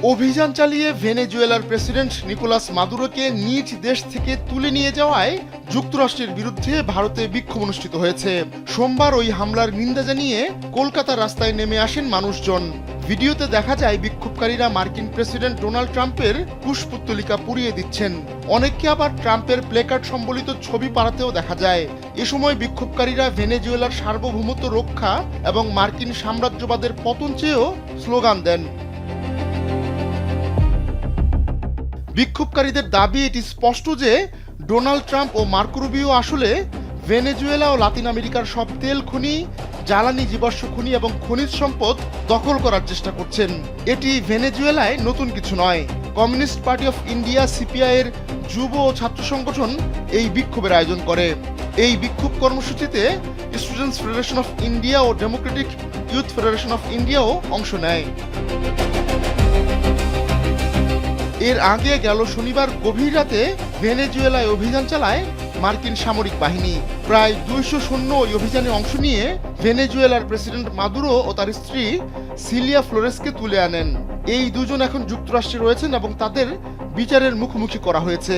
অভিযান চালিয়ে ভেনেজুয়েলার প্রেসিডেন্ট নিকোলাস মাদুরোকে নিজ দেশ থেকে তুলে নিয়ে যাওয়ায় যুক্তরাষ্ট্রের বিরুদ্ধে ভারতে বিক্ষোভ অনুষ্ঠিত হয়েছে। সোমবার ওই হামলার নিন্দা জানিয়ে কলকাতার রাস্তায় নেমে আসেন মানুষজন। ভিডিওতে দেখা যায় বিক্ষোভকারীরা মার্কিন প্রেসিডেন্ট ডোনাল্ড ট্রাম্পের কুশপুত্তলিকা পুড়িয়ে দিচ্ছেন। অনেককে আবার ট্রাম্পের প্লেকার্ড সম্বলিত ছবি পাড়াতেও দেখা যায়। এ সময় বিক্ষোভকারীরা ভেনেজুয়েলার সার্বভৌমত্ব রক্ষা এবং মার্কিন সাম্রাজ্যবাদের পতন চেয়েও স্লোগান দেন। বিক্ষোভকারীদের দাবি এটি স্পষ্ট যে ডোনাল্ড ট্রাম্প ও মার্কো রুবিও আসলে ভেনেজুয়েলা ও লাতিন আমেরিকার সব তেল খনি, জ্বালানি, জীবাশ্ম খনি এবং খনিজ সম্পদ দখল করার চেষ্টা করছেন। এটি ভেনেজুয়েলায় নতুন কিছু নয়। Communist party of India CPI এর যুব ও ছাত্র সংগঠন এই বিক্ষোভের আয়োজন করে। এই বিক্ষোভ কর্মসূচিতে স্টুডেন্টস ফেডারেশন অফ ইন্ডিয়া ও ডেমোক্রেটিক ইউথ ফেডারেশন অফ ইন্ডিয়াও অংশ নেয়। এর আগে গেল শনিবার গভীর রাতে ভেনেজুয়েলায় অভিযান চালায় মার্কিন সামরিক বাহিনী। প্রায় 200 সৈন্য ওই অভিযানে অংশ নিয়ে ভেনেজুয়েলার প্রেসিডেন্ট মাদুরো ও তার স্ত্রী সিলিয়া ফ্লোরেসকে তুলে আনেন। এই দুজন এখন যুক্তরাষ্ট্রে রয়েছেন এবং তাদের বিচারের মুখোমুখি করা হয়েছে।